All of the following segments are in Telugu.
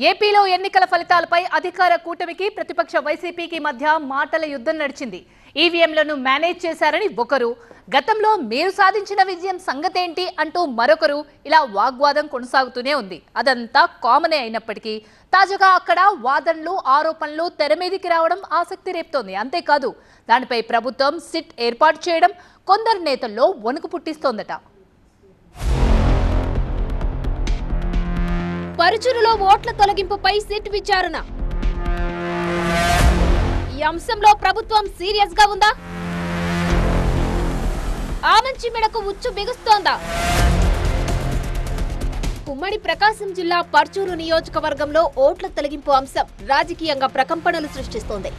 ఏపీలో ఎన్నికల ఫలితాలపై అధికార కూటమికి ప్రతిపక్ష వైసీపీకి మధ్య మాటల యుద్ధం నడిచింది. ఈవీఎంలను మేనేజ్ చేశారని ఒకరు, గతంలో మీరు సాధించిన విజయం సంగతేంటి అంటూ మరొకరు, ఇలా వాగ్వాదం కొనసాగుతూనే ఉంది. అదంతా కామనే అయినప్పటికీ తాజాగా అక్కడ వాదనలు, ఆరోపణలు తెర మీదికి రావడం ఆసక్తి రేపుతోంది. అంతేకాదు, దానిపై ప్రభుత్వం సిట్ ఏర్పాటు చేయడం కొందరు నేతల్లో వణుకు పుట్టిస్తోందట. పరుచూరులో ఓట్ల తొలగింపుపై సిట్ విచారణ. ఈ అంశంలో ప్రభుత్వం సీరియస్ గా ఉందా? ఆమంచి మెడకు ఉచ్చు బిగుస్తోందా? ఉమ్మడి ప్రకాశం జిల్లా పర్చూరు నియోజకవర్గంలో ఓట్ల తొలగింపు అంశం రాజకీయంగా ప్రకంపనలు సృష్టిస్తోంది.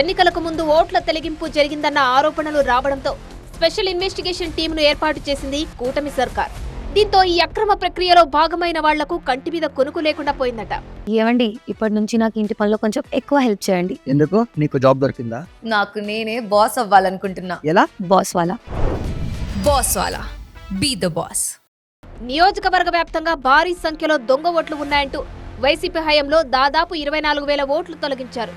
ఎన్నికలకు ముందు ఓట్ల తొలగింపు జరిగిందన్న ఆరోపణలు రావడంతో స్పెషల్ ఇన్వెస్టిగేషన్ టీంను ఏర్పాటు చేసింది కూటమి సర్కార్. దీంతో ఈ అక్రమ ప్రక్రియలో భాగమైన వాళ్లకు కంటి మీద కొనుకు లేకుండా పోయిందట. ఏమండి, ఇప్పటి నుంచి నాకు ఇంటి పనిలో కొంచెం ఎక్కువ హెల్ప్ చేయండి. ఎందుకు? నీకు జాబ్ దొరికిందా? నాకు నేనే బాస్ అవ్వాలనుకుంటున్నా. ఎలా? బాస్ వాలా బీ ద బాస్. నియోజకవర్గ వ్యాప్తంగా భారీ సంఖ్యలో దొంగ ఓట్లు ఉన్నాయంటూ వైసీపీ హయాంలో దాదాపు 24,000 ఓట్లు తొలగించారు.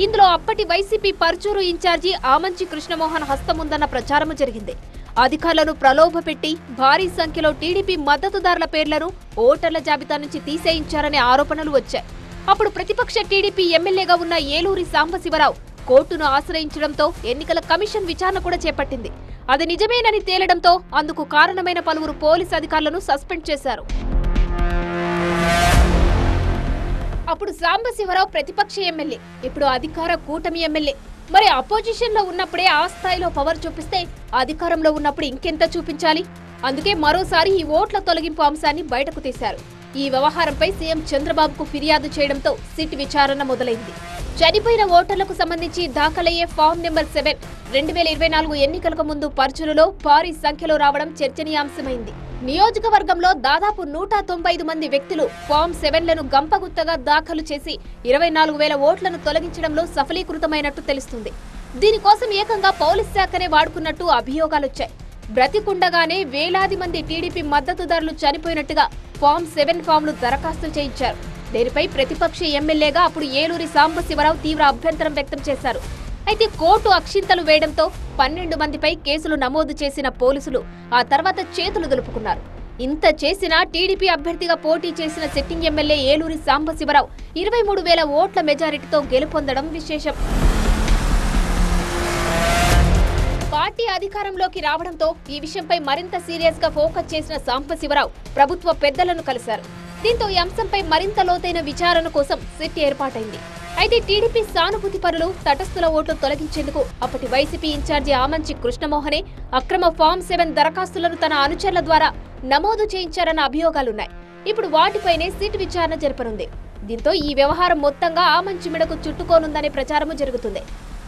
ఇందులో అప్పటి వైసీపీ పర్చూరు ఇన్ఛార్జి ఆమంచి కృష్ణమోహన్ హస్తముందన్న ప్రచారం జరిగింది. అధికారులను ప్రలోభపెట్టి భారీ సంఖ్యలో టీడీపీ మద్దతుదారుల పేర్లను ఓటర్ల జాబితా నుంచి తీసేయించారనే ఆరోపణలు వచ్చాయి. అప్పుడు ప్రతిపక్ష టీడీపీ ఎమ్మెల్యేగా ఉన్న ఏలూరి సాంబశివరావు కోర్టును ఆశ్రయించడంతో ఎన్నికల కమిషన్ విచారణ కూడా చేపట్టింది. అది నిజమేనని తేలడంతో అందుకు కారణమైన పలువురు పోలీసు అధికారులను సస్పెండ్ చేశారు. అప్పుడు సాంబశివరావు ప్రతిపక్ష ఎమ్మెల్యే, ఇప్పుడు అధికార కూటమి ఎమ్మెల్యే. మరి అపోజిషన్ లో ఉన్నప్పుడే ఆ స్థాయిలో పవర్ చూపిస్తే అధికారంలో ఉన్నప్పుడు ఇంకెంత చూపించాలి? అందుకే మరోసారి ఈ ఓట్ల తొలగింపు అంశాన్ని బయటకు తీశారు. ఈ వ్యవహారంపై సీఎం చంద్రబాబుకు ఫిర్యాదు చేయడంతో సిట్ విచారణ మొదలైంది. చనిపోయిన ఓటర్లకు సంబంధించి దాఖలయ్యే ఫామ్ నెంబర్ 7 2024 ఎన్నికలకు ముందు పర్చూరులో భారీ సంఖ్యలో రావడం చర్చనీయాంశమైంది. నియోజకవర్గంలో దాదాపు 195 మంది వ్యక్తులు ఫామ్ 7లను గంపగుత్తగా దాఖలు చేసి 24,000 ఓట్లను తొలగించడంలో సఫలీకృతమైనట్టు తెలుస్తుంది. దీనికోసం ఏకంగా పోలీస్ శాఖనే వాడుకున్నట్టు అభియోగాలొచ్చాయి. బ్రతికుండగానే వేలాది మంది టీడీపీ మద్దతుదారులు చనిపోయినట్టుగా ఫామ్ 7 ఫామ్లు దరఖాస్తు చేయించారు. దీనిపై ప్రతిపక్ష ఎమ్మెల్యేగా అప్పుడు ఏలూరి సాంబశివరావు తీవ్ర అభ్యంతరం వ్యక్తం చేశారు. అయితే కోర్టు అక్షింతలు వేయడంతో 12 మందిపై కేసులు నమోదు చేసిన పోలీసులు ఆ తర్వాత చేతులు దులుపుకున్నారు. ఇంత చేసినా టీడీపీ అభ్యర్థిగా పోటీ చేసిన సిట్టింగ్ ఎమ్మెల్యే ఏలూరి సాంబశివరావు 23,000 ఓట్ల మెజారిటీతో గెలుపొందడం విశేషం. పార్టీ అధికారంలోకి రావడంతో ఈ విషయంపై మరింత సీరియస్ గా ఫోకస్ చేసిన సాంబశివరావు ప్రభుత్వ పెద్దలను కలిశారు. దీంతో ఈ అంశంపై మరింత లోతైన విచారణ కోసం సిట్ ఏర్పాటైంది. అయితే టీడీపీ సానుభూతి పరులు తటస్థుల ఓట్లు తొలగించేందుకు అప్పటి వైసీపీ ఇన్ఛార్జి ఆమంచి కృష్ణమోహనే అక్రమ ఫామ్ 7 దరఖాస్తులను తన అనుచరుల ద్వారా నమోదు చేయించారన్న అభియోగాలున్నాయి. ఇప్పుడు వాటిపైనే సిట్ విచారణ జరపనుంది. దీంతో ఈ వ్యవహారం మొత్తంగా ఆమంచి మెడకు చుట్టుకోనుందనే ప్రచారము జరుగుతుంది.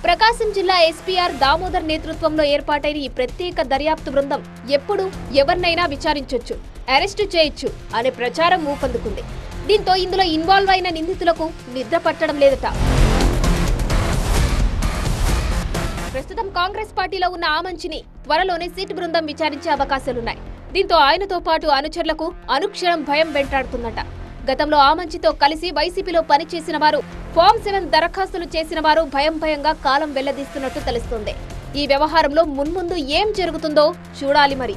ప్రకాశం జిల్లా ఎస్పీఆర్ దామోదర్ నేతృత్వంలో ఏర్పాటైన ఈ ప్రత్యేక దర్యాప్తు బృందం ఎప్పుడు ఎవరినైనా విచారించొచ్చు, అరెస్టు చేయొచ్చు అనే ప్రచారం ఊపందుకుంది. దీంతో ఇందులో ఇన్వాల్వ్ అయిన నిందితులకు నిద్ర పట్టడం లేదట. ప్రస్తుతం కాంగ్రెస్ పార్టీలో ఉన్న ఆమంచిని త్వరలోనే సిట్ బృందం విచారించే అవకాశాలున్నాయి. దీంతో ఆయనతో పాటు అనుచరులకు అనుక్షణం భయం వెంటాడుతుందట. గతంలో ఆమంచితో కలిసి వైసీపీలో పనిచేసిన వారు, ఫామ్ 7 దరఖాస్తులు చేసిన వారు భయంగా కాలం వెళ్లదీస్తున్నట్టు తెలుస్తోంది. ఈ వ్యవహారంలో మున్ముందు ఏం జరుగుతుందో చూడాలి మరి.